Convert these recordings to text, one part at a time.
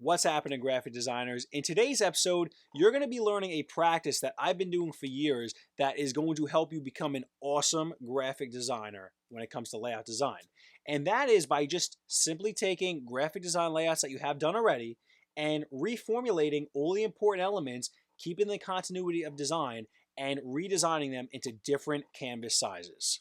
What's happening, graphic designers? In today's episode, you're going to be learning a practice that I've been doing for years that is going to help you become an awesome graphic designer when it comes to layout design. And that is by just simply taking graphic design layouts that you have done already and reformulating all the important elements, keeping the continuity of design, and redesigning them into different canvas sizes.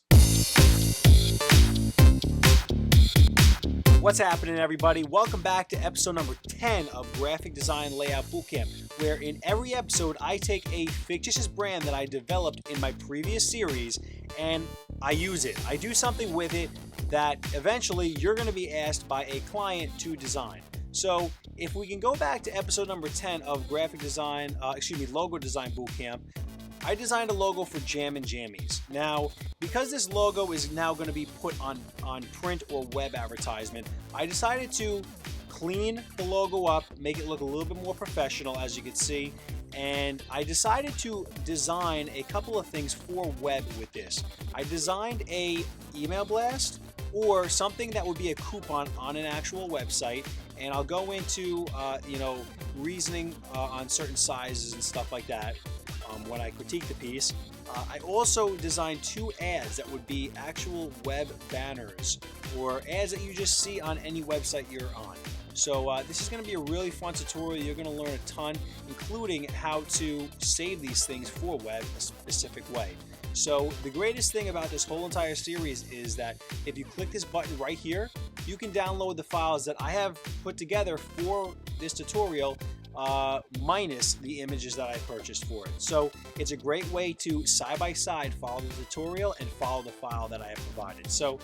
What's happening, everybody? Welcome back to episode number 10 of Graphic Design Layout Bootcamp, where in every episode I take a fictitious brand that I developed in my previous series and I use it. I do something with it that eventually you're going to be asked by a client to design. So if we can go back to episode number 10 of Logo Design Bootcamp, I designed a logo for Jam and Jammies. Now, because this logo is now going to be put on print or web advertisement, I decided to clean the logo up, make it look a little bit more professional, as you can see, and I decided to design a couple of things for web with this. I designed a email blast or something that would be a coupon on an actual website, and I'll go into reasoning on certain sizes and stuff like that when I critique the piece. I also designed two ads that would be actual web banners or ads that you just see on any website you're on. So this is going to be a really fun tutorial. You're going to learn a ton, including how to save these things for web a specific way. So the greatest thing about this whole entire series is that if you click this button right here, you can download the files that I have put together for this tutorial, minus the images that I purchased for it. So it's a great way to side by side follow the tutorial and follow the file that I have provided. So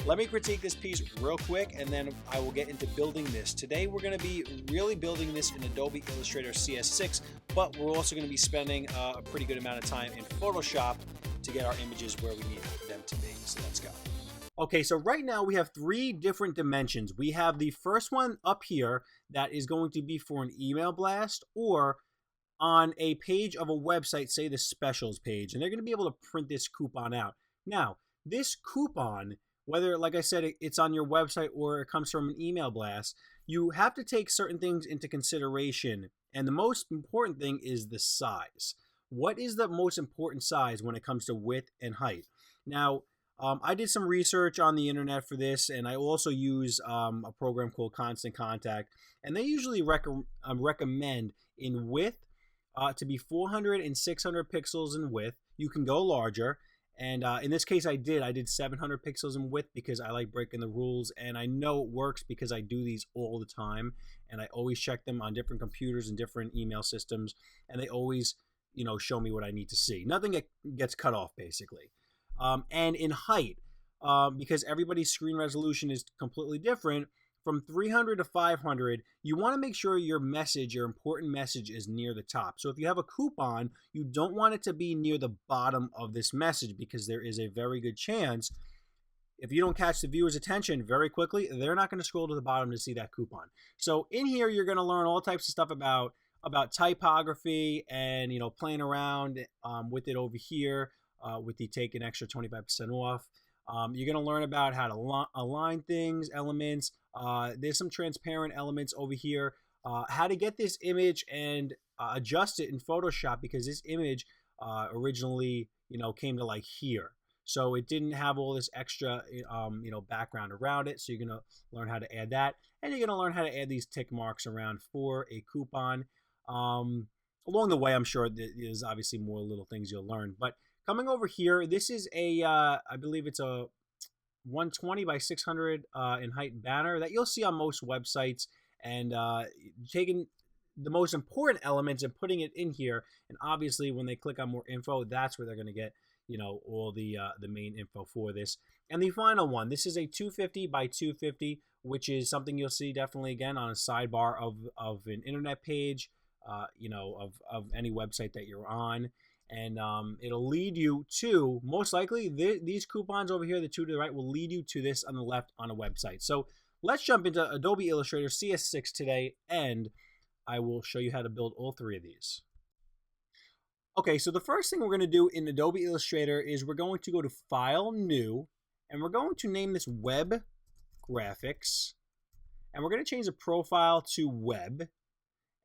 let me critique this piece real quick and then I will get into building this. Today we're going to be really building this in Adobe Illustrator CS6, but we're also going to be spending a pretty good amount of time in Photoshop to get our images where we need them to be. So let's go. Okay, so right now we have three different dimensions. We have the first one up here that is going to be for an email blast or on a page of a website, say the specials page, and they're going to be able to print this coupon out. Now, this coupon, whether, like I said, it's on your website or it comes from an email blast, you have to take certain things into consideration, and the most important thing is the size. What is the most important size when it comes to width and height? Now, I did some research on the internet for this, and I also use a program called Constant Contact, and they usually recommend in width to be 400 and 600 pixels in width. You can go larger, and in this case I did 700 pixels in width because I like breaking the rules, and I know it works because I do these all the time, and I always check them on different computers and different email systems, and they always show me what I need to see. Nothing gets cut off, basically. And in height, because everybody's screen resolution is completely different, from 300 to 500, you want to make sure your important message is near the top. So if you have a coupon, you don't want it to be near the bottom of this message because there is a very good chance if you don't catch the viewer's attention very quickly, they're not going to scroll to the bottom to see that coupon. So in here, you're going to learn all types of stuff about typography and, playing around with it over here. With the take an extra 25% off. You're going to learn about how to align things, elements. There's some transparent elements over here. How to get this image and adjust it in Photoshop because this image originally, came to like here. So it didn't have all this extra, background around it. So you're going to learn how to add that. And you're going to learn how to add these tick marks around for a coupon. Along the way, I'm sure there's obviously more little things you'll learn. But coming over here, this is a, I believe it's a 120 by 600 in height banner that you'll see on most websites, and taking the most important elements and putting it in here. And obviously, when they click on more info, that's where they're going to get, all the main info for this. And the final one, this is a 250 by 250, which is something you'll see definitely again on a sidebar of an internet page, of any website that you're on. And it'll lead you to, most likely, these coupons over here, the two to the right, will lead you to this on the left on a website. So let's jump into Adobe Illustrator CS6 today, and I will show you how to build all three of these. Okay, so the first thing we're going to do in Adobe Illustrator is we're going to go to File, New, and we're going to name this Web Graphics. and we're going to change the profile to web.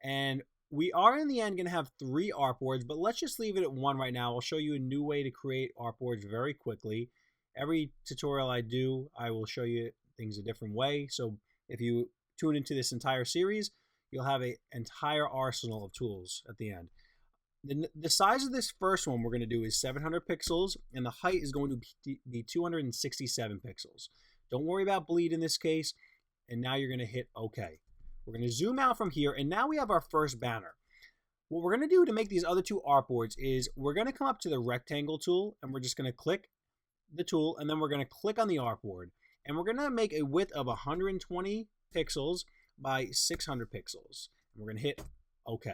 And we are in the end going to have 3 artboards, but let's just leave it at 1 right now. I'll show you a new way to create artboards very quickly. Every tutorial I do, I will show you things a different way. So if you tune into this entire series, you'll have an entire arsenal of tools at the end. The size of this first one we're going to do is 700 pixels, and the height is going to be 267 pixels. Don't worry about bleed in this case, and now you're going to hit OK. We're going to zoom out from here, and now we have our first banner. What we're going to do to make these other 2 artboards is we're going to come up to the rectangle tool, and we're just going to click the tool, and then we're going to click on the artboard, and we're going to make a width of 120 pixels by 600 pixels. And we're going to hit OK.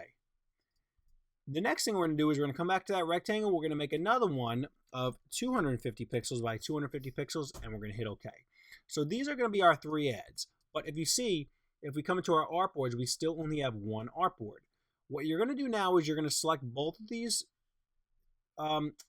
The next thing we're going to do is we're going to come back to that rectangle. We're going to make another one of 250 pixels by 250 pixels, and we're going to hit OK. So these are going to be our 3 ads. But if you see, if we come into our artboards, we still only have 1 artboard. What you're going to do now is you're going to select both of these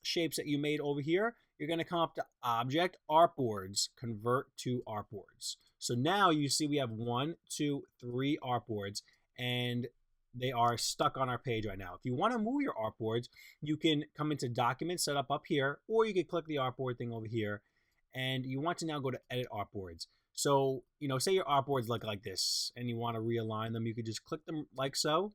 shapes that you made over here. You're going to come up to Object, Artboards, Convert to Artboards. So now you see we have 1, 2, 3 artboards, and they are stuck on our page right now. If you want to move your artboards, you can come into Document Setup up here, or you can click the artboard thing over here, and you want to now go to Edit Artboards. So, say your artboards look like this, and you want to realign them, you could just click them like so,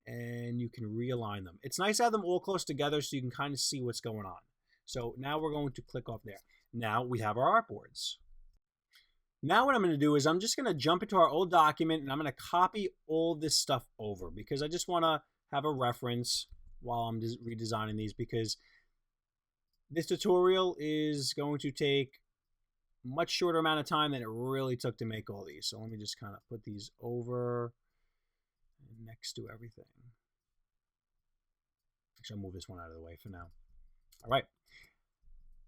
and you can realign them. It's nice to have them all close together so you can kind of see what's going on. So now we're going to click off there. Now we have our artboards. Now what I'm going to do is I'm just going to jump into our old document, and I'm going to copy all this stuff over because I just want to have a reference while I'm redesigning these, because this tutorial is going to take a much shorter amount of time than it really took to make all these. So let me just kind of put these over next to everything. Actually, I'll move this one out of the way for now. All right.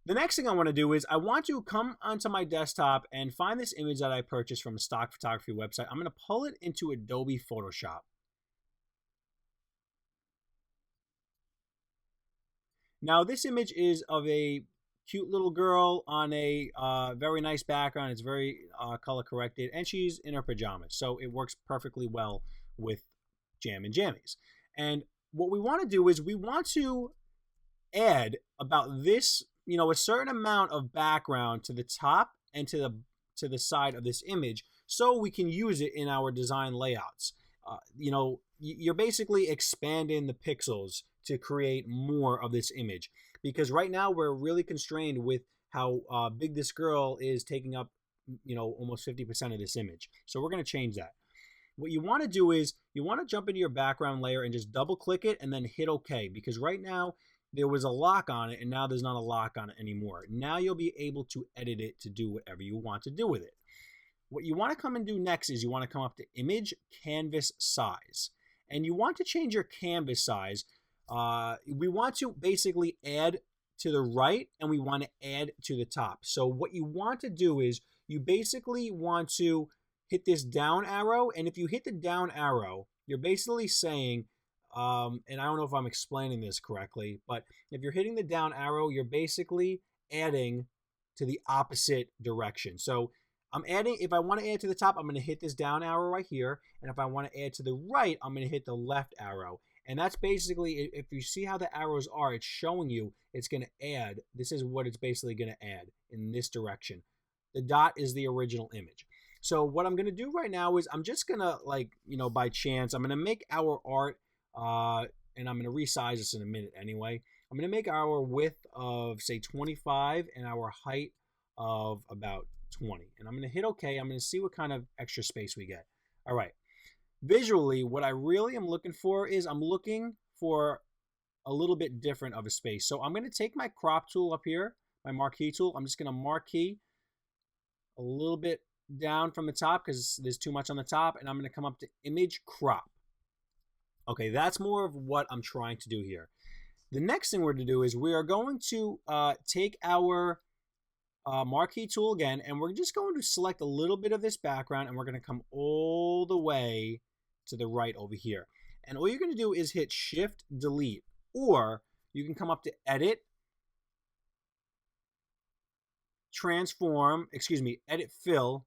The next thing I want to do is I want to come onto my desktop and find this image that I purchased from a stock photography website. I'm going to pull it into Adobe Photoshop. Now this image is of a cute little girl on a very nice background. It's very color corrected, and she's in her pajamas. So it works perfectly well with Jam and Jammies. And what we want to do is we want to add about this, a certain amount of background to the top and to the side of this image, so we can use it in our design layouts. You're basically expanding the pixels to create more of this image, because right now we're really constrained with how big this girl is, taking up almost 50% of this image. So we're going to change that. What you want to do is you want to jump into your background layer and just double click it and then hit OK, because right now there was a lock on it, and now there's not a lock on it anymore. Now you'll be able to edit it to do whatever you want to do with it. What you want to come and do next is you want to come up to Image, Canvas Size. And you want to change your canvas size. We want to basically add to the right, and we want to add to the top. So what you want to do is you basically want to hit this down arrow, and if you hit the down arrow, you're basically saying, and I don't know if I'm explaining this correctly, but if you're hitting the down arrow, you're basically adding to the opposite direction. So I'm adding, if I want to add to the top, I'm going to hit this down arrow right here. And if I want to add to the right, I'm going to hit the left arrow. And that's basically, if you see how the arrows are, it's showing you it's going to add. This is what it's basically going to add in this direction. The dot is the original image. So what I'm going to do right now is I'm just going to, by chance, I'm going to make our art, and I'm going to resize this in a minute anyway. I'm going to make our width of, say, 25 and our height of about 20. And I'm going to hit OK. I'm going to see what kind of extra space we get. All right. Visually, what I really am looking for is I'm looking for a little bit different of a space. So I'm going to take my crop tool up here, my marquee tool. I'm just going to marquee a little bit down from the top because there's too much on the top. And I'm going to come up to Image Crop. Okay, that's more of what I'm trying to do here. The next thing we're going to do is we are going to take our marquee tool again, and we're just going to select a little bit of this background, and we're going to come all the way to the right over here. And all you're going to do is hit Shift Delete, or you can come up to Edit, Edit Fill,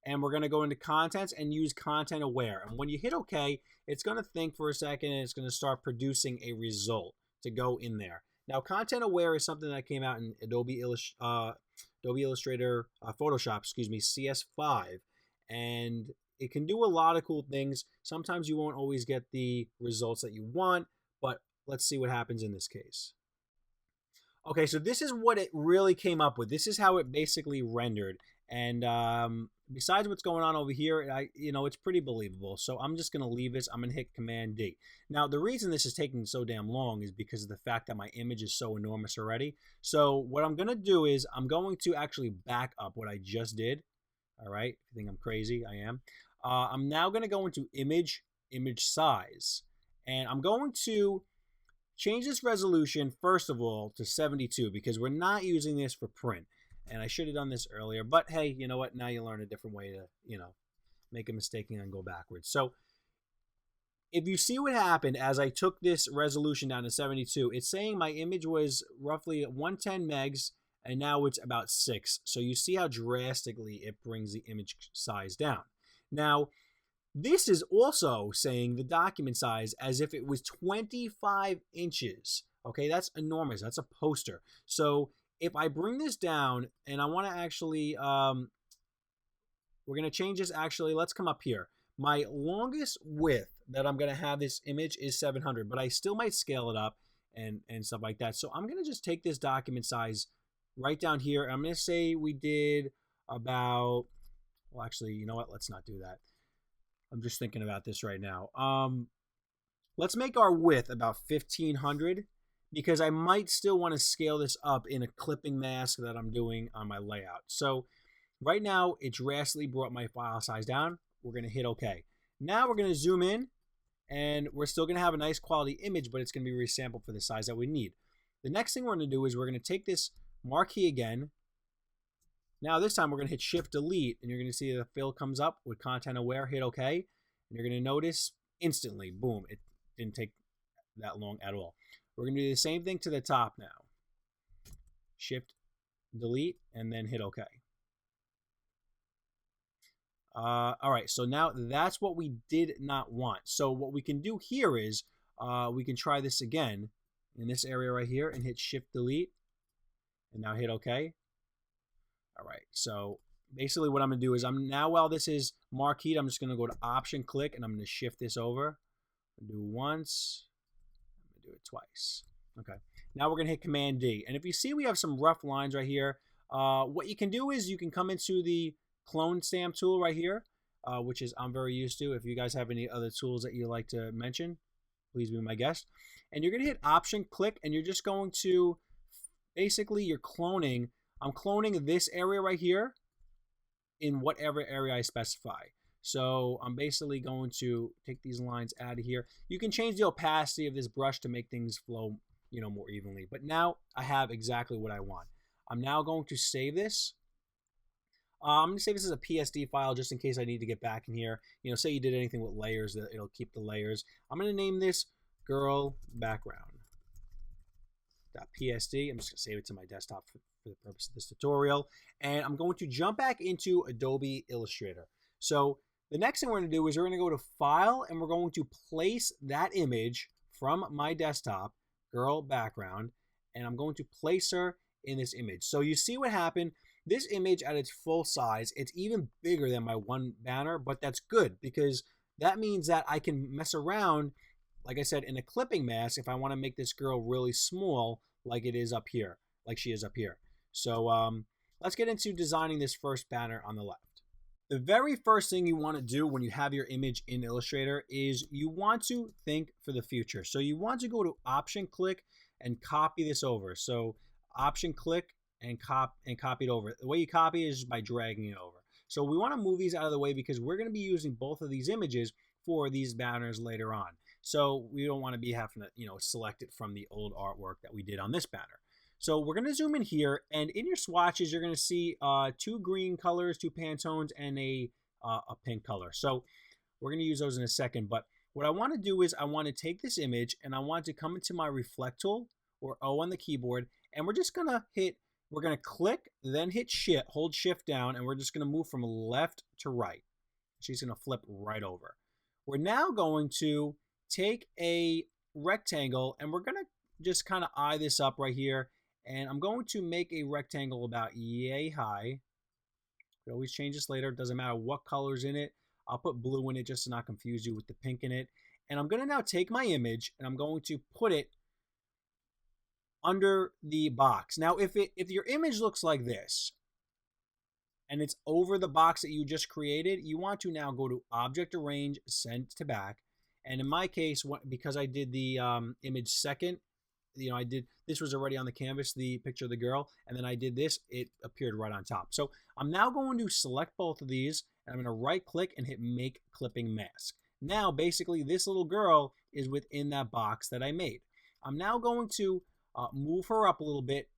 and we're going to go into contents and use content aware. And when you hit OK, it's going to think for a second and it's going to start producing a result to go in there. Now, content aware is something that came out in Adobe Illustrator, Photoshop, excuse me, CS5, and it can do a lot of cool things. Sometimes you won't always get the results that you want, but let's see what happens in this case. Okay, so this is what it really came up with. This is how it basically rendered. And besides what's going on over here, it's pretty believable. So I'm just going to leave this. I'm going to hit Command D. Now, the reason this is taking so damn long is because of the fact that my image is so enormous already. So what I'm going to do is I'm going to actually back up what I just did. All right, if you think I'm crazy, I am. I'm now going to go into image size. And I'm going to change this resolution, first of all, to 72 because we're not using this for print. And I should have done this earlier, but hey, you know what? Now you learn a different way to, make a mistake and then go backwards. So if you see what happened as I took this resolution down to 72, it's saying my image was roughly 110 megs, and now it's about 6. So you see how drastically it brings the image size down. Now, this is also saying the document size as if it was 25 inches. Okay, that's enormous. That's a poster. So if I bring this down and I want to actually, we're going to change this. Actually, let's come up here. My longest width that I'm going to have this image is 700, but I still might scale it up and stuff like that. So I'm going to just take this document size right down here. I'm going to say we did about, well, actually, you know what? Let's not do that. I'm just thinking about this right now. Let's make our width about 1500 because I might still want to scale this up in a clipping mask that I'm doing on my layout. So right now, it drastically brought my file size down. We're going to hit OK. Now we're going to zoom in, and we're still going to have a nice quality image, but it's going to be resampled for the size that we need. The next thing we're going to do is we're going to take this marquee again. Now this time we're going to hit Shift Delete, and you're going to see the fill comes up with content aware. Hit OK, and you're going to notice instantly, boom, it didn't take that long at all. We're going to do the same thing to the top now. Shift Delete, and then hit OK. All right, so now that's what we did not want. So what we can do here is we can try this again in this area right here and hit Shift Delete, and now hit OK. All right, so basically what I'm going to do is while this is marqueed, I'm just going to go to Option, click, and I'm going to shift this over. Do once, I'm going to do it twice. Okay, now we're going to hit Command D. And if you see we have some rough lines right here, what you can do is you can come into the clone stamp tool right here, which is I'm very used to. If you guys have any other tools that you like to mention, please be my guest. And you're going to hit Option, click, and you're just going to, basically you're cloning. I'm cloning this area right here in whatever area I specify. So I'm basically going to take these lines out of here. You can change the opacity of this brush to make things flow, more evenly. But now I have exactly what I want. I'm now going to save this. I'm going to save this as a PSD file just in case I need to get back in here. Say you did anything with layers, that it'll keep the layers. I'm going to name this Girl Background. .psd. I'm just going to save it to my desktop for the purpose of this tutorial. And I'm going to jump back into Adobe Illustrator. So the next thing we're going to do is we're going to go to File, and we're going to place that image from my desktop, Girl Background, and I'm going to place her in this image. So you see what happened. This image at its full size, it's even bigger than my one banner, but that's good because that means that I can mess around, like I said, in a clipping mask if I want to make this girl really small like it is up here, like she is up here. So let's get into designing this first banner on the left. The very first thing you want to do when you have your image in Illustrator is you want to think for the future. So you want to go to Option, click, and copy this over. So Option, click, and copy it over. The way you copy it is by dragging it over. So we want to move these out of the way because we're going to be using both of these images for these banners later on. So we don't want to be having to, select it from the old artwork that we did on this banner. So we're going to zoom in here, and in your swatches, you're going to see 2 green colors, 2 Pantones, and a pink color. So we're going to use those in a second. But what I want to do is I want to take this image, and I want to come into my Reflect tool, or O on the keyboard, and we're just going to hit We're going to click, then hit shift, hold shift down, and we're just going to move from left to right. She's going to flip right over. We're now going to take a rectangle, and we're going to just kind of eye this up right here. And I'm going to make a rectangle about yay high. We always change this later. It doesn't matter what color's in it. I'll put blue in it just to not confuse you with the pink in it. And I'm going to now take my image and I'm going to put it under the box. Now, if your image looks like this and it's over the box that you just created, you want to now go to Object Arrange, Send to Back. And in my case, because I did the image second, this was already on the canvas, the picture of the girl, and then I did this, it appeared right on top. So I'm now going to select both of these, and I'm going to right click and hit Make Clipping Mask. Now basically this little girl is within that box that I made. I'm now going to move her up a little bit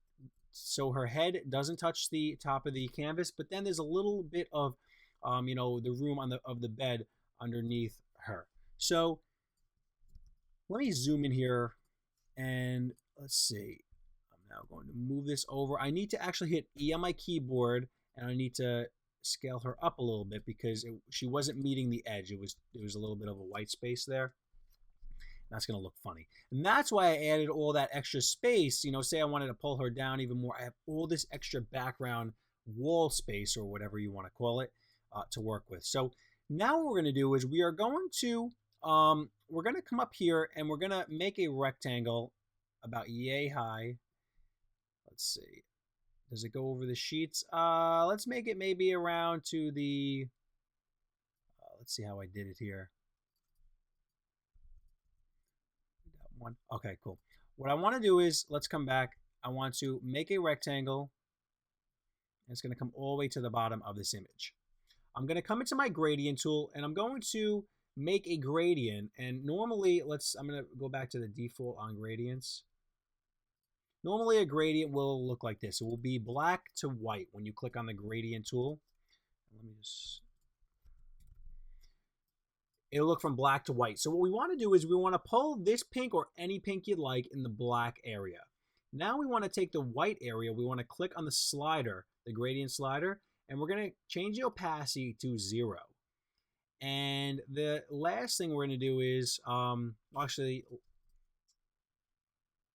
so her head doesn't touch the top of the canvas, but then there's a little bit of the room of the bed underneath her. So let me zoom in here. And let's see, I'm now going to move this over. I need to actually hit E on my keyboard, and I need to scale her up a little bit because she wasn't meeting the edge. There was a little bit of a white space there. That's going to look funny. And that's why I added all that extra space. Say I wanted to pull her down even more. I have all this extra background wall space, or whatever you want to call it, to work with. So now what we're going to do is we are going to come up here and we're going to make a rectangle about yay high. Let's see. Does it go over the sheets? Let's make it maybe around to the, let's see how I did it here. One. Okay, cool. What I want to do is, let's come back. I want to make a rectangle. And it's going to come all the way to the bottom of this image. I'm going to come into my gradient tool and I'm going to make a gradient. And normally, I'm going to go back to the default on gradients. Normally a gradient will look like this. It will be black to white when you click on the gradient tool. It'll look from black to white. So what we want to do is we want to pull this pink or any pink you'd like in the black area. Now we want to take the white area. We want to click on the slider, the gradient slider, and we're going to change the opacity to 0. And the last thing we're going to do is, actually,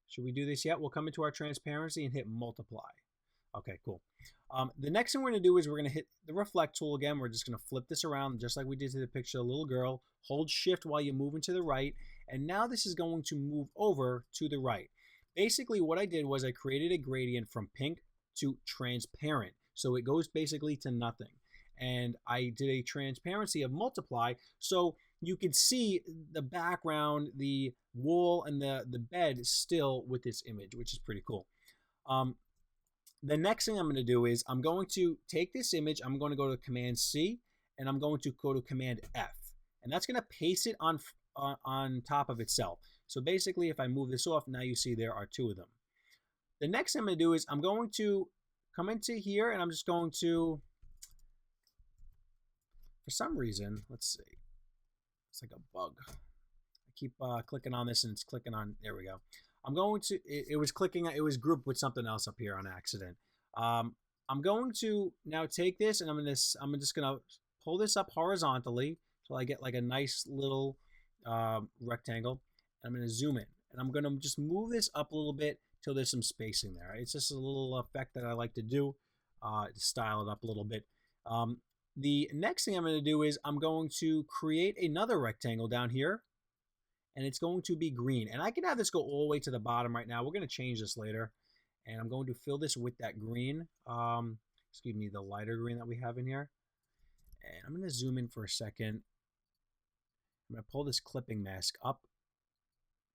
should we do this yet? We'll come into our transparency and hit multiply. Okay, cool. The next thing we're going to do is we're going to hit the reflect tool again. We're just going to flip this around just like we did to the picture of the little girl. Hold shift while you're moving to the right. And now this is going to move over to the right. Basically what I did was I created a gradient from pink to transparent. So it goes basically to nothing. And I did a transparency of multiply so you could see the background, the wall, and the bed still with this image, which is pretty cool. The next thing I'm going to do is I'm going to take this image, I'm going to go to Command C, and I'm going to go to Command F. And that's going to paste it on top of itself. So basically, if I move this off, now you see there are 2 of them. The next thing I'm going to do is I'm going to come into here, and I'm just going to, for some reason, let's see. It's like a bug. I keep clicking on this, and it's clicking on, there we go. I'm going to, it was clicking, it was grouped with something else up here on accident. I'm going to now take this and I'm just going to pull this up horizontally so I get like a nice little rectangle. I'm going to zoom in and I'm going to just move this up a little bit till there's some spacing there. It's just a little effect that I like to do to style it up a little bit. The next thing I'm going to do is I'm going to create another rectangle down here. And it's going to be green. And I can have this go all the way to the bottom right now. We're going to change this later. And I'm going to fill this with that green. Excuse me, the lighter green that we have in here. And I'm going to zoom in for a second. I'm going to pull this clipping mask up.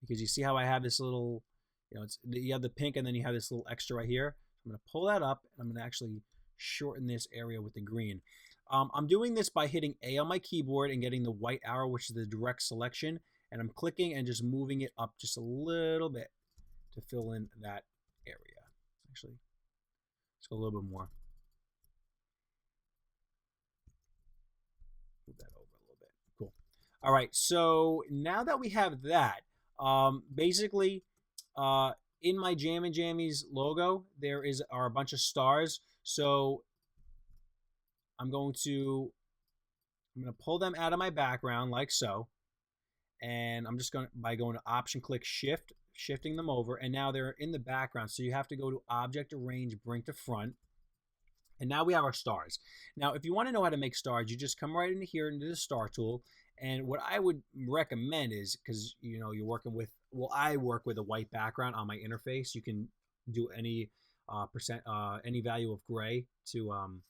Because you see how I have this little, you have the pink and then you have this little extra right here. I'm going to pull that up. And I'm going to actually shorten this area with the green. I'm doing this by hitting A on my keyboard and getting the white arrow, which is the direct selection. And I'm clicking and just moving it up just a little bit to fill in that area. Actually, let's go a little bit more. Move that over a little bit. Cool. All right, so now that we have that, basically, in my Jam and Jammies logo, are a bunch of stars. So I'm going to pull them out of my background like so. And I'm just going to Option click Shift, shifting them over, and now they're in the background. So you have to go to Object, Arrange, Bring to Front, and now we have our stars. Now, if you want to know how to make stars, you just come right into here into the Star tool. And what I would recommend is, because you're working with, well, I work with a white background on my interface. You can do any any value of gray to on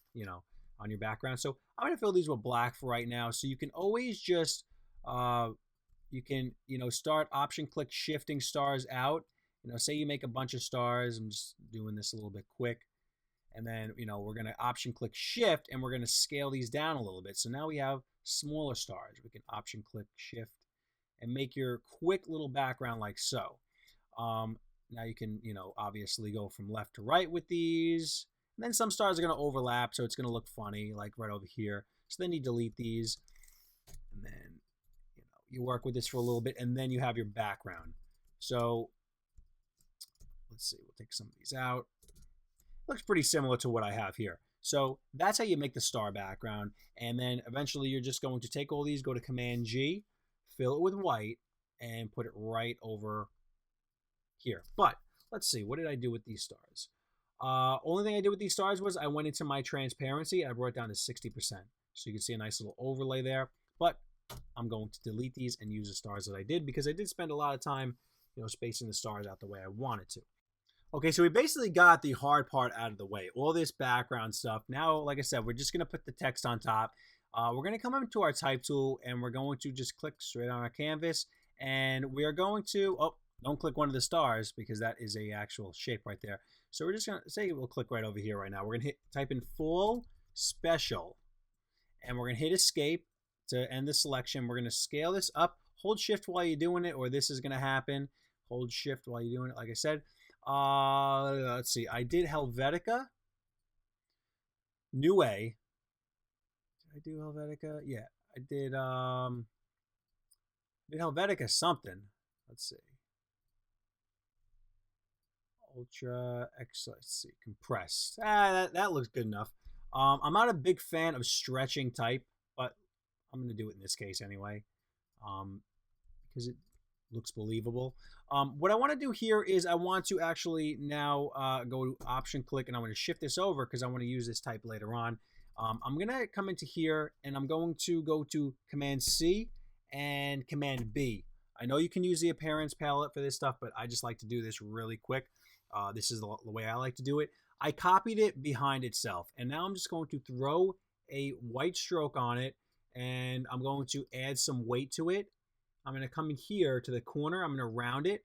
your background. So I'm going to fill these with black for right now. So you can always just you can start Option click shifting stars out. Say you make a bunch of stars. I'm just doing this a little bit quick. And then, we're going to Option click Shift, and we're going to scale these down a little bit. So now we have smaller stars. We can Option click Shift and make your quick little background like so. Now you can, obviously go from left to right with these. And then some stars are going to overlap, so it's going to look funny, like right over here. So then you delete these. And then, you work with this for a little bit, and then you have your background. So let's see. We'll take some of these out. Looks pretty similar to what I have here. So that's how you make the star background. And then eventually you're just going to take all these, go to Command G, fill it with white, and put it right over here. But let's see, what did I do with these stars? Only thing I did with these stars was I went into my transparency and I brought it down to 60%. So you can see a nice little overlay there. But I'm going to delete these and use the stars that I did, because I did spend a lot of time, spacing the stars out the way I wanted to. Okay, so we basically got the hard part out of the way, all this background stuff. Now, like I said, we're just going to put the text on top. We're going to come into our type tool, and we're going to just click straight on our canvas. And we are going to, don't click one of the stars, because that is a actual shape right there. So we're just going to say we'll click right over here right now. We're going to type in Full Special, and we're going to hit Escape to end the selection. We're going to scale this up. Hold Shift while you're doing it, or this is going to happen. Hold Shift while you're doing it, like I said. Let's see. I did Helvetica. New A. Did I do Helvetica? Yeah, I did. Did Helvetica something? Let's see. Ultra X. Let's see. Compressed. That looks good enough. I'm not a big fan of stretching type, but I'm going to do it in this case anyway, because it looks believable. What I want to do here is I want to actually now go to Option click, and I'm going to shift this over because I want to use this type later on. I'm going to come into here, and I'm going to go to Command C and Command B. I know you can use the appearance palette for this stuff, but I just like to do this really quick. This is the way I like to do it. I copied it behind itself, and now I'm just going to throw a white stroke on it, and I'm going to add some weight to it. I'm going to come in here to the corner. I'm going to round it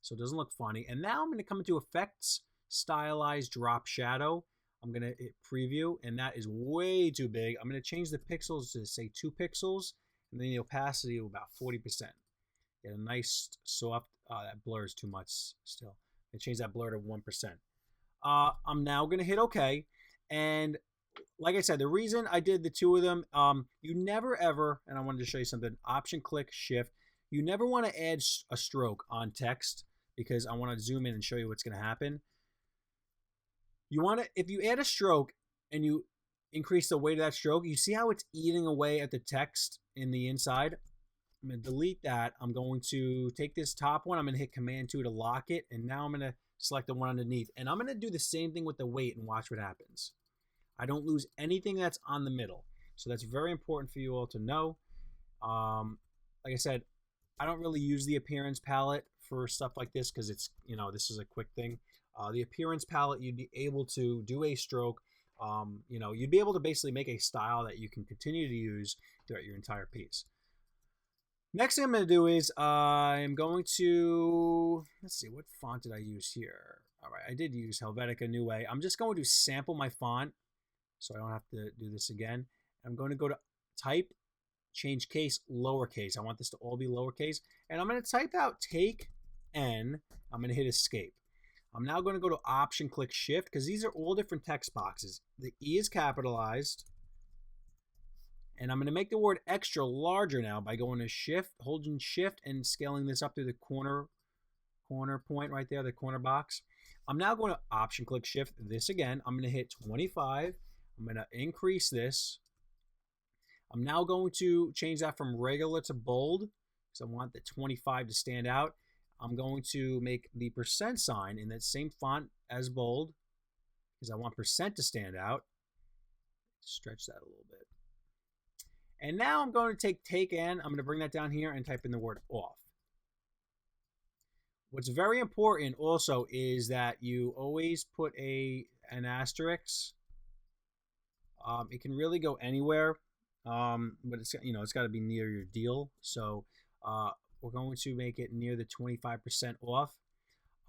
so it doesn't look funny. And now I'm going to come into Effects, Stylize, Drop Shadow. I'm going to hit Preview, and that is way too big. I'm going to change the pixels to, say, 2 pixels, and then the opacity to about 40%. Get a nice soft, that blurs too much still. I change that blur to 1%. I'm now going to hit OK. And like I said, the reason I did the two of them, you never ever, and I wanted to show you something, Option click Shift. You never want to add a stroke on text, because I want to zoom in and show you what's going to happen. You want to, if you add a stroke and you increase the weight of that stroke, you see how it's eating away at the text in the inside? I'm going to delete that. I'm going to take this top one. I'm going to hit Command 2 to lock it. And now I'm going to select the one underneath. And I'm going to do the same thing with the weight and watch what happens. I don't lose anything that's on the middle. So that's very important for you all to know. Like I said, I don't really use the appearance palette for stuff like this, because it's, this is a quick thing. The appearance palette, you'd be able to do a stroke. You'd be able to basically make a style that you can continue to use throughout your entire piece. Next thing I'm going to do is I'm going to, let's see, what font did I use here? All right, I did use Helvetica New Way. I'm just going to sample my font so I don't have to do this again. I'm going to go to Type, change case, lowercase. I want this to all be lowercase. And I'm going to type out Take N. I'm going to hit Escape. I'm now going to go to Option click Shift, because these are all different text boxes. The E is capitalized. And I'm going to make the word extra larger now by going to Shift, holding Shift, and scaling this up to the corner corner point right there, the corner box. I'm now going to Option click Shift this again. I'm going to hit 25. I'm going to increase this. I'm now going to change that from regular to bold because I want the 25 to stand out. I'm going to make the percent sign in that same font as bold because I want percent to stand out. Stretch that a little bit. And now I'm going to take N. I'm going to bring that down here and type in the word off. What's very important also is that you always put an asterisk. It can really go anywhere, but it's got to be near your deal. So we're going to make it near the 25% off.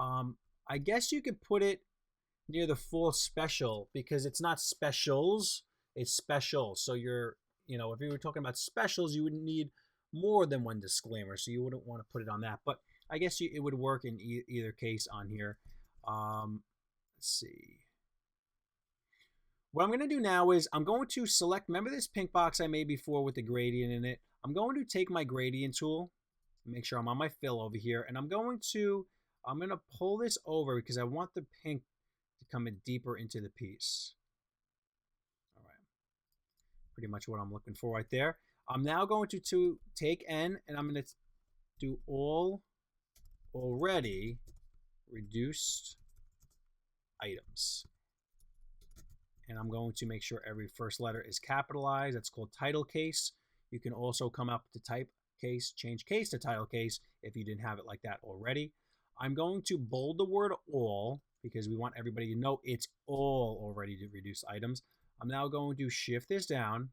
I guess you could put it near the full special because it's not specials, it's special. So if you were talking about specials, you would need more than one disclaimer, so you wouldn't want to put it on that. But I guess it would work in either case on here. Let's see. What I'm going to do now is I'm going to select, remember this pink box I made before with the gradient in it? I'm going to take my gradient tool, make sure I'm on my fill over here, and I'm going to pull this over because I want the pink to come in deeper into the piece. All right. Pretty much what I'm looking for right there. I'm now going to take N and I'm going to do all already reduced items. And I'm going to make sure every first letter is capitalized. That's called title case. You can also come up to type case, change case to title case if you didn't have it like that already. I'm going to bold the word all because we want everybody to know it's all already reduced items. I'm now going to shift this down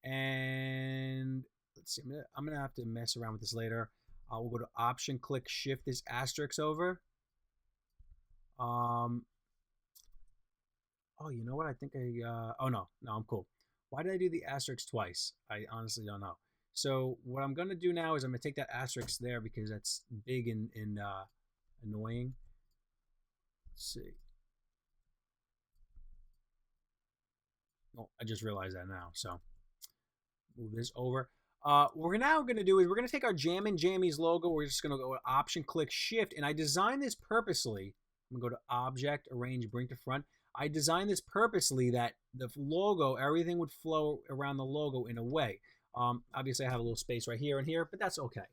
and let's see, I'm going to have to mess around with this later. We'll go to Option, click Shift this asterisk over. Oh, you know what? I think oh no, I'm cool. Why did I do the asterisk twice? I honestly don't know. So what I'm going to do now is I'm going to take that asterisk there because that's big and annoying. Let's see. Oh, I just realized that now. So move this over. What we're now going to do is we're going to take our Jammin' Jammies logo. We're just going to go to Option, click Shift, and I designed this purposely. I'm going to go to Object, Arrange, Bring to Front. I designed this purposely that the logo, everything would flow around the logo in a way. Obviously, I have a little space right here and here, but that's okay.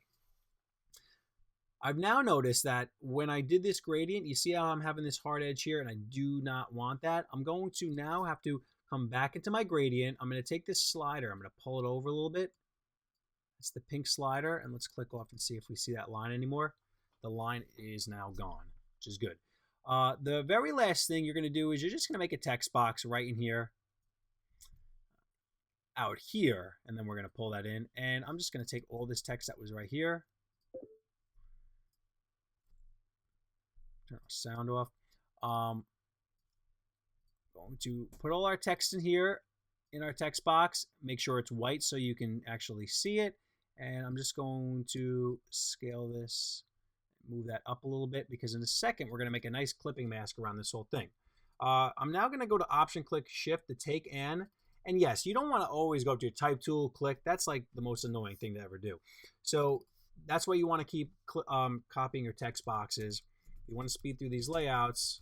I've now noticed that when I did this gradient, you see how I'm having this hard edge here, and I do not want that. I'm going to now have to come back into my gradient. I'm going to take this slider. I'm going to pull it over a little bit. It's the pink slider, and let's click off and see if we see that line anymore. The line is now gone, which is good. The very last thing you're going to do is you're just going to make a text box right in here, out here, and then we're going to pull that in. And I'm just going to take all this text that was right here. Turn our sound off. Going to put all our text in here in our text box. Make sure it's white so you can actually see it. And I'm just going to scale this, move that up a little bit because in a second we're going to make a nice clipping mask around this whole thing. I'm now going to go to Option, click Shift to take N. And yes, you don't want to always go up to your type tool, click. That's like the most annoying thing to ever do. So that's why you want to keep copying your text boxes. You want to speed through these layouts.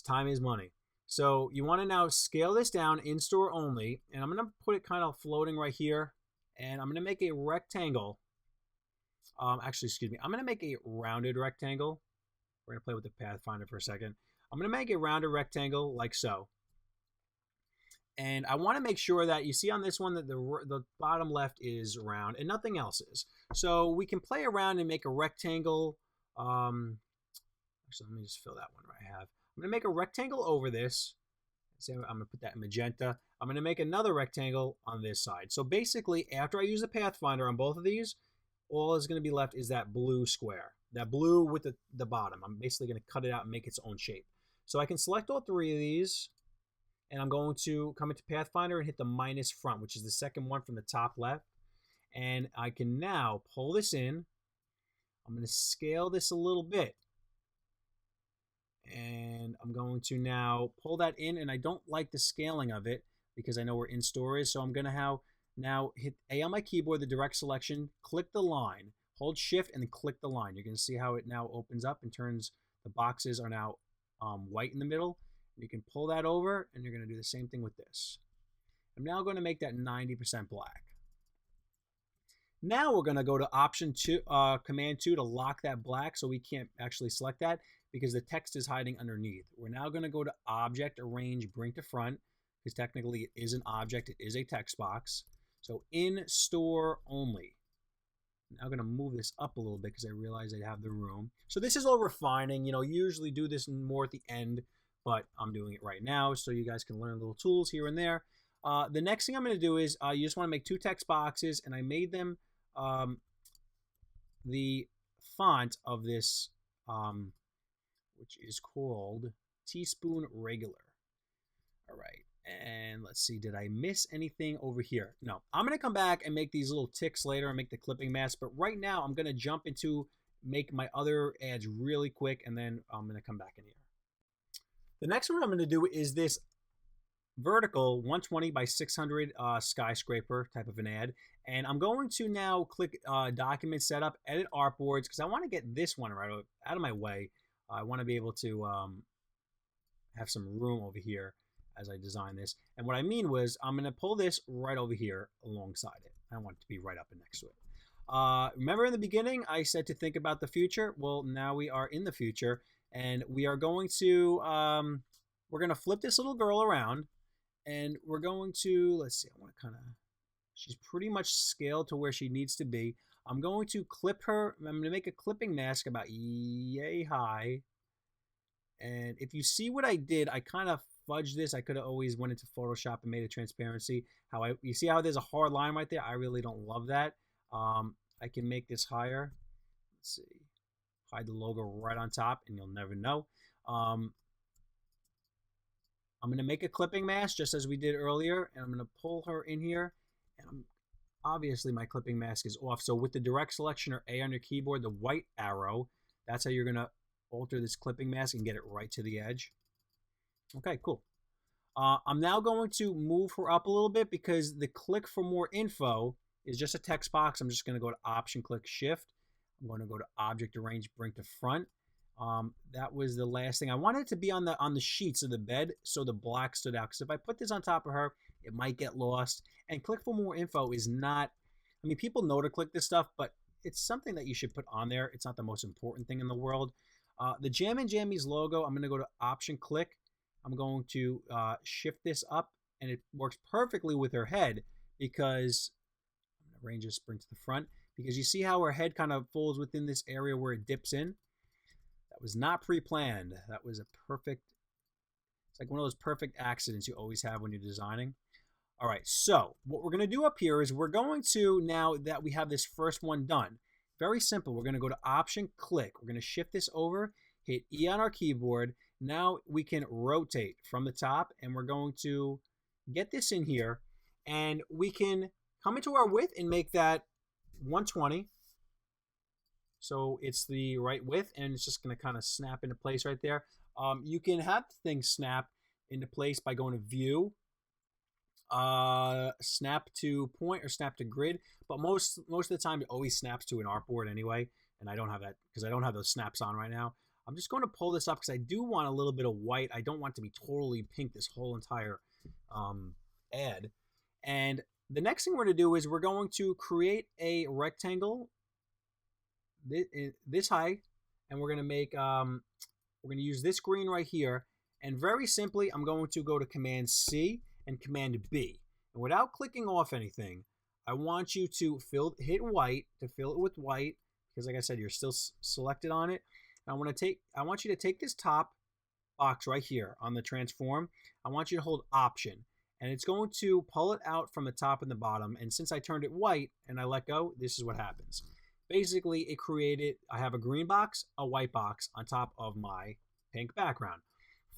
Time is money. So you want to now scale this down in store only. And I'm going to put it kind of floating right here. And I'm going to make a rectangle. Actually, excuse me. I'm going to make a rounded rectangle. We're going to play with the Pathfinder for a second. I'm going to make a rounded rectangle like so. And I want to make sure that you see on this one that the bottom left is round and nothing else is. So we can play around and make a rectangle. Actually, let me just fill that one right I have. I'm going to make a rectangle over this. So I'm going to put that in magenta. I'm going to make another rectangle on this side. So basically, after I use the Pathfinder on both of these, all is going to be left is that blue square. That blue with the bottom. I'm basically going to cut it out and make its own shape. So I can select all three of these. And I'm going to come into Pathfinder and hit the minus front, which is the second one from the top left. And I can now pull this in. I'm going to scale this a little bit. And I'm going to now pull that in. And I don't like the scaling of it because I know we're in storage. So I'm going to now hit A on my keyboard, the direct selection, click the line, hold shift and then click the line. You're going to see how it now opens up and turns, the boxes are now white in the middle. You can pull that over and you're going to do the same thing with this. I'm now going to make that 90% black. Now we're going to go to Command 2 to lock that black so we can't actually select that because the text is hiding underneath. We're now going to go to Object, Arrange, Bring to Front because technically it is an object, it is a text box. So in Store Only. Now I'm going to move this up a little bit because I realize I have the room. So this is all refining. You know, usually do this more at the end, but I'm doing it right now so you guys can learn little tools here and there. The next thing I'm going to do is you just want to make 2 text boxes, and I made them the font of this, which is called Teaspoon Regular. All right, and let's see, did I miss anything over here? No, I'm going to come back and make these little ticks later and make the clipping mask, but right now I'm going to jump into make my other ads really quick, and then I'm going to come back in here. The next one I'm going to do is this vertical 120 by 600 skyscraper type of an ad, and I'm going to now click document setup, edit artboards, because I want to get this one right out of my way. I want to be able to have some room over here as I design this, and what I mean was I'm going to pull this right over here alongside it. I want it to be right up and next to it. Remember in the beginning I said to think about the future? Well, now we are in the future, and we are going to we're going to flip this little girl around. And we're going to, let's see, I want to kind of, she's pretty much scaled to where she needs to be. I'm going to clip her, I'm going to make a clipping mask about yay high. And if you see what I did, I kind of fudged this. I could have always went into Photoshop and made a transparency. You see how there's a hard line right there? I really don't love that. I can make this higher. Let's see, hide the logo right on top and you'll never know. I'm going to make a clipping mask just as we did earlier, and I'm going to pull her in here, and obviously my clipping mask is off. So with the direct selection or A on your keyboard, the white arrow, that's how you're going to alter this clipping mask and get it right to the edge. Okay, cool. I'm now going to move her up a little bit because the click for more info is just a text box. I'm just going to go to Option, click Shift. I'm going to go to Object, Arrange, Bring to Front. That was the last thing. I wanted it to be on the sheets of the bed so the black stood out, because if I put this on top of her, it might get lost. And click for more info is not, I mean, people know to click this stuff, but it's something that you should put on there. It's not the most important thing in the world. The Jam and Jammies logo, I'm going to go to Option, click. I'm going to shift this up, and it works perfectly with her head because I'm going to arrange this, bring to the front, because you see how her head kind of falls within this area where it dips in. That was not pre-planned. That was a perfect, it's like one of those perfect accidents you always have when you're designing. All right, so what we're going to do up here is we're going to, now that we have this first one done, very simple. We're going to go to Option, click. We're going to shift this over, hit E on our keyboard. Now we can rotate from the top, and we're going to get this in here, and we can come into our width and make that 120. So it's the right width, and it's just going to kind of snap into place right there. You can have things snap into place by going to View, Snap to Point, or Snap to Grid. But most of the time, it always snaps to an artboard anyway, and I don't have that because I don't have those snaps on right now. I'm just going to pull this up because I do want a little bit of white. I don't want it to be totally pink this whole entire ad. And the next thing we're going to do is we're going to create a rectangle this high, and we're going to make we're going to use this green right here, and very simply I'm going to go to Command C and Command B, and without clicking off anything, I want you to hit white to fill it with white, because like I said, you're still selected on it. I want you to take this top box right here on the transform. I want you to hold Option, and it's going to pull it out from the top and the bottom, and since I turned it white and I let go, this is what happens. Basically, it created, I have a green box, a white box on top of my pink background.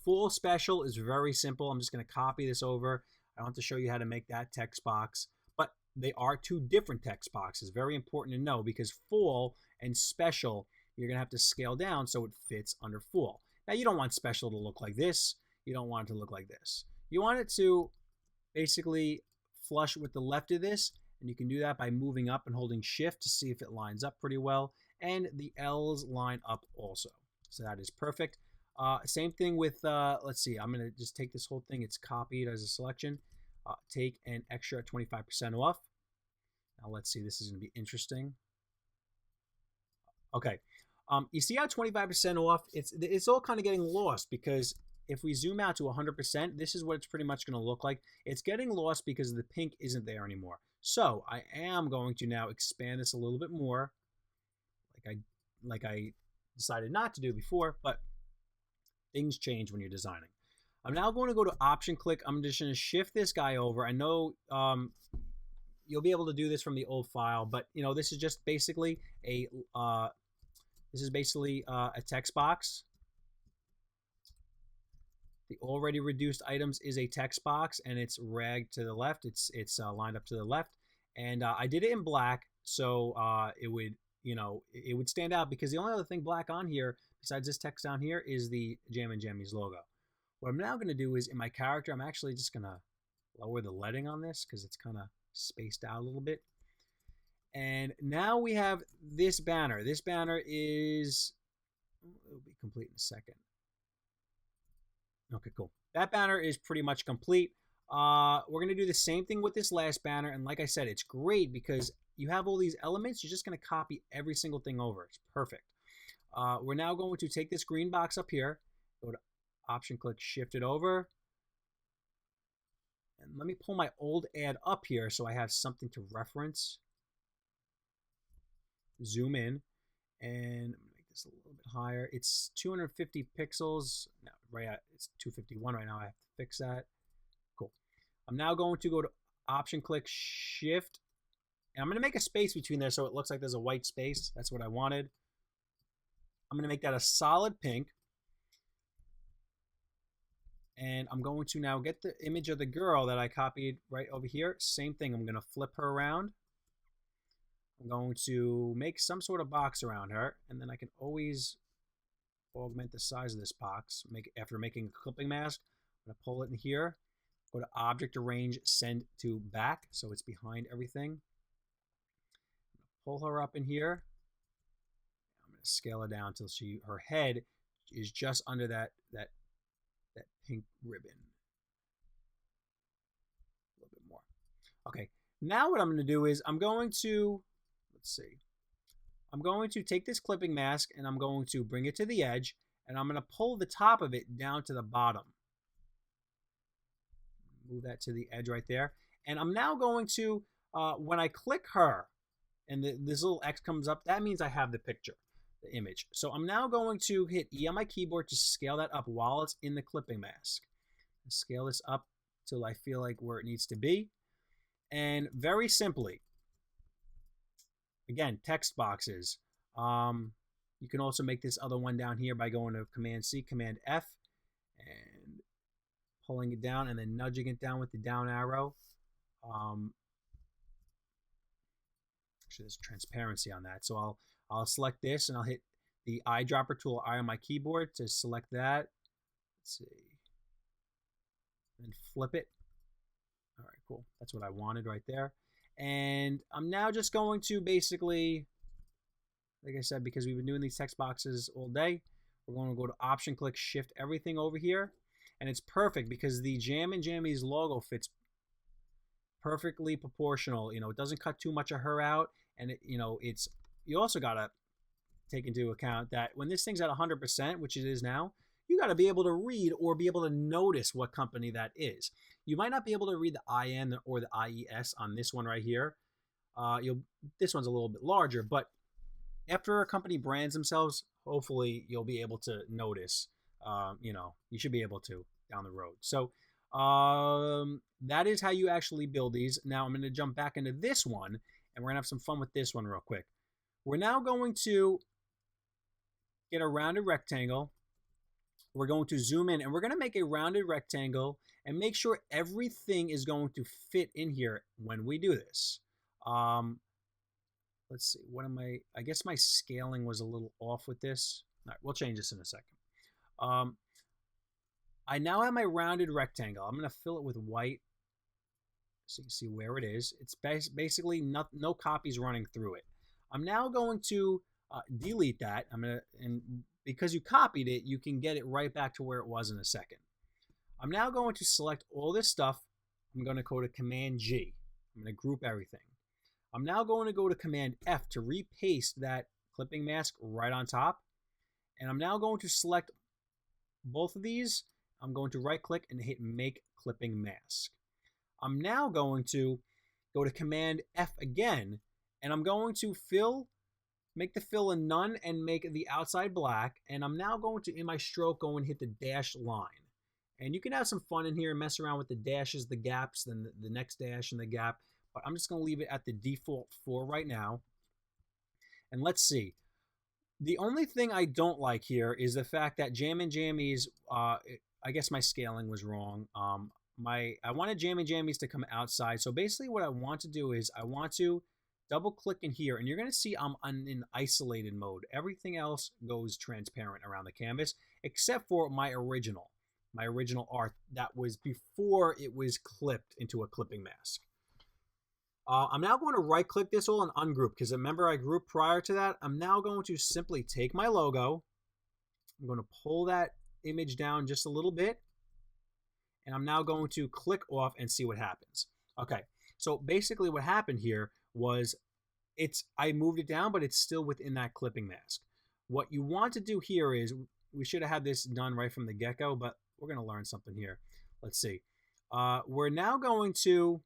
Full special is very simple. I'm just going to copy this over. I don't have to show you how to make that text box, but they are two different text boxes. Very important to know, because full and special, you're going to have to scale down so it fits under full. Now, you don't want special to look like this. You don't want it to look like this. You want it to basically flush with the left of this, And you can do that by moving up and holding shift to see if it lines up pretty well. And the L's line up also. So that is perfect. Same thing with, let's see, I'm going to just take this whole thing. It's copied as a selection. Take an extra 25% off. Now let's see, this is going to be interesting. Okay. You see how 25% off, it's all kind of getting lost because if we zoom out to 100%, this is what it's pretty much going to look like. It's getting lost because the pink isn't there anymore. So I am going to now expand this a little bit more, like I decided not to do before, but things change when you're designing. I'm now going to go to Option Click. I'm just going to shift this guy over. I know you'll be able to do this from the old file, but you know this is just basically a text box. The already reduced items is a text box, and it's ragged to the left. It's lined up to the left, and I did it in black, so it would stand out because the only other thing black on here besides this text down here is the Jam and Jammies logo. What I'm now going to do is in my character, I'm actually just going to lower the leading on this because it's kind of spaced out a little bit. And now we have this banner. This banner is, it'll be complete in a second. Okay, cool. That banner is pretty much complete. We're going to do the same thing with this last banner. And like I said, it's great because you have all these elements. You're just going to copy every single thing over. It's perfect. We're now going to take this green box up here, go to Option Click, shift it over. And let me pull my old ad up here so I have something to reference. Zoom in, and I'm going to make this a little bit higher. It's 250 pixels. No, it's 251 right now. I have to fix that. Cool. I'm now going to go to Option Click, Shift, and I'm going to make a space between there so it looks like there's a white space. That's what I wanted. I'm going to make that a solid pink. And I'm going to now get the image of the girl that I copied right over here. Same thing. I'm going to flip her around. I'm going to make some sort of box around her, and then I can always augment the size of this box. After making a clipping mask, I'm going to pull it in here, go to Object, Arrange, Send to Back, so it's behind everything. Pull her up in here. I'm going to scale her down until her head is just under that pink ribbon. A little bit more. Okay, now what I'm going to do is I'm going to take this clipping mask and I'm going to bring it to the edge, and I'm going to pull the top of it down to the bottom. Move that to the edge right there. And I'm now going to, when I click her and this little X comes up, that means I have the picture, the image. So I'm now going to hit E on my keyboard to scale that up while it's in the clipping mask. Scale this up till I feel like where it needs to be. And very simply, again, text boxes. You can also make this other one down here by going to Command C, Command F, and pulling it down and then nudging it down with the down arrow. Actually, there's transparency on that. So I'll select this and I'll hit the eyedropper tool I on my keyboard to select that. Let's see. And flip it. All right, cool. That's what I wanted right there. And I'm now just going to basically, like I said, because we've been doing these text boxes all day, we're going to go to Option Click, Shift everything over here. And it's perfect because the Jam and Jammies logo fits perfectly proportional. You know, it doesn't cut too much of her out. And, you also got to take into account that when this thing's at 100%, which it is now, you got to be able to read or be able to notice what company that is. You might not be able to read the IN or the IES on this one right here. This one's a little bit larger, but after a company brands themselves, hopefully you'll be able to notice. You should be able to down the road. So that is how you actually build these. Now I'm going to jump back into this one, and we're going to have some fun with this one real quick. We're now going to get a rounded rectangle. We're going to zoom in, and we're going to make a rounded rectangle and make sure everything is going to fit in here when we do this. Let's see, I guess my scaling was a little off with this. All right, we'll change this in a second. I now have my rounded rectangle. I'm going to fill it with white so you can see where it is. It's basically no copies running through it. I'm now going to delete that. And because you copied it, you can get it right back to where it was in a second. I'm now going to select all this stuff. I'm going to go to Command G. I'm going to group everything. I'm now going to go to Command F to repaste that clipping mask right on top. And I'm now going to select both of these. I'm going to right click and hit Make Clipping Mask. I'm now going to go to Command F again, and I'm going to make the fill a none and make the outside black. And I'm now going to, in my stroke, go and hit the dash line. And you can have some fun in here and mess around with the dashes, the gaps, then the next dash and the gap. But I'm just going to leave it at the default 4 right now. And let's see. The only thing I don't like here is the fact that Jammin' Jammies, I guess my scaling was wrong. I wanted Jammin' Jammies to come outside. So basically what I want to do is I want to double click in here, and you're going to see I'm in isolated mode. Everything else goes transparent around the canvas except for my original art that was before it was clipped into a clipping mask. I'm now going to right click this all and ungroup, because remember I grouped prior to that. I'm now going to simply take my logo. I'm going to pull that image down just a little bit, and I'm now going to click off and see what happens. Okay, so basically what happened here was I moved it down, but it's still within that clipping mask. What you want to do here is, we should have had this done right from the get-go, but we're going to learn something here. Let's see. We're now going to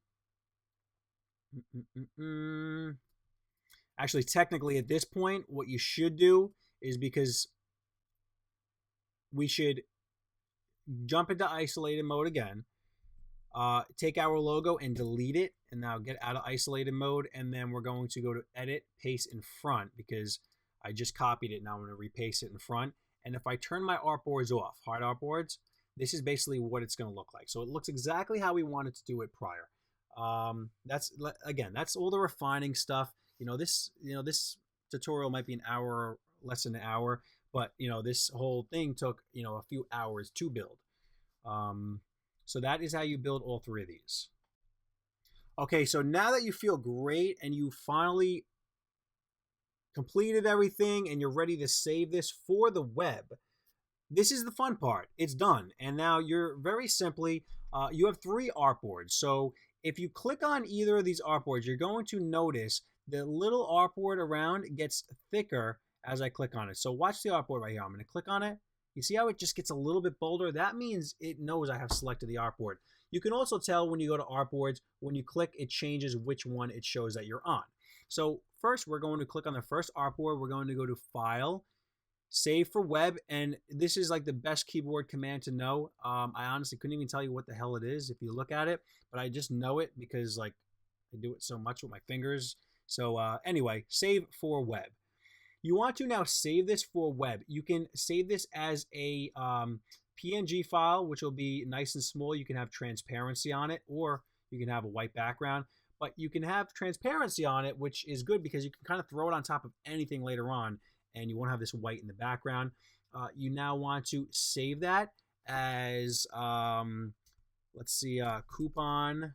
actually, technically at this point, what you should do is, because we should jump into isolated mode again, take our logo and delete it, and now get out of isolated mode, and then we're going to go to edit, paste in front, because I just copied it. Now I'm going to repaste it in front. And if I turn my artboards off, hard artboards, this is basically what it's going to look like. So it looks exactly how we wanted to do it prior. That's all the refining stuff. This tutorial might be an hour, less than an hour, but this whole thing took a few hours to build. So that is how you build all 3 of these. Okay, so now that you feel great and you finally completed everything and you're ready to save this for the web, this is the fun part. It's done. And now you're very simply, you have 3 artboards. So if you click on either of these artboards, you're going to notice the little artboard around gets thicker as I click on it. So watch the artboard right here. I'm going to click on it. You see how it just gets a little bit bolder? That means it knows I have selected the artboard. You can also tell when you go to artboards, when you click, it changes which one it shows that you're on. So first, we're going to click on the first artboard. We're going to go to File, Save for Web, and this is like the best keyboard command to know. I honestly couldn't even tell you what the hell it is if you look at it, but I just know it because like I do it so much with my fingers. So anyway, Save for Web. You want to now save this for web. You can save this as a PNG file, which will be nice and small. You can have transparency on it, or you can have a white background. But you can have transparency on it, which is good because you can kind of throw it on top of anything later on, and you won't have this white in the background. You now want to save that as, let's see, coupon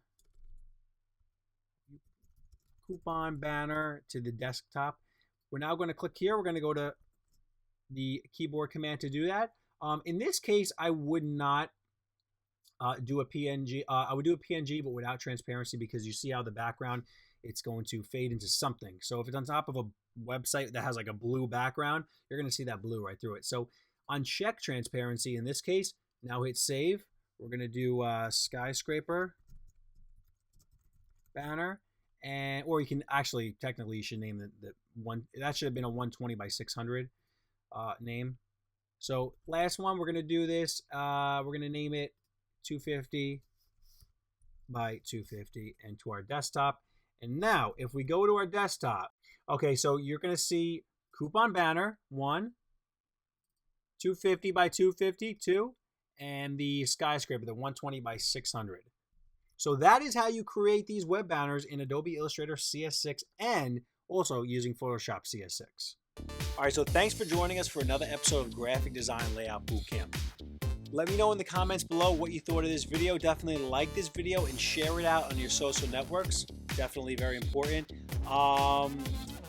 banner to the desktop. We're now going to click here. We're going to go to the keyboard command to do that. In this case, I would not do a PNG. I would do a PNG, but without transparency, because you see how the background, it's going to fade into something. So if it's on top of a website that has like a blue background, you're going to see that blue right through it. So uncheck transparency in this case. Now hit save. We're going to do skyscraper banner. Or you can actually, technically, you should name the one. That should have been a 120 by 600 name. So last one, we're going to do this. We're going to name it 250 by 250 and to our desktop. And now, if we go to our desktop, okay, so you're going to see coupon banner 1, 250 by 250 2, and the skyscraper, the 120 by 600. So that is how you create these web banners in Adobe Illustrator CS6 and also using Photoshop CS6. All right, so thanks for joining us for another episode of Graphic Design Layout Bootcamp. Let me know in the comments below what you thought of this video. Definitely like this video and share it out on your social networks. Definitely very important.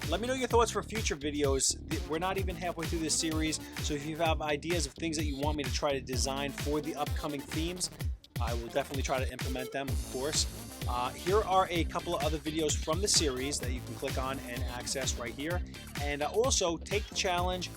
Let me know your thoughts for future videos. We're not even halfway through this series, so if you have ideas of things that you want me to try to design for the upcoming themes, I will definitely try to implement them, of course. Here are a couple of other videos from the series that you can click on and access right here. And also take the challenge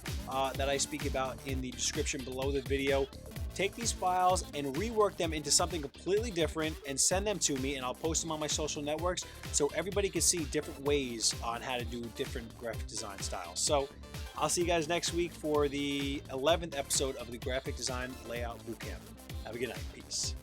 that I speak about in the description below the video. Take these files and rework them into something completely different and send them to me, and I'll post them on my social networks so everybody can see different ways on how to do different graphic design styles. So I'll see you guys next week for the 11th episode of the Graphic Design Layout Bootcamp. Have a good night. Peace.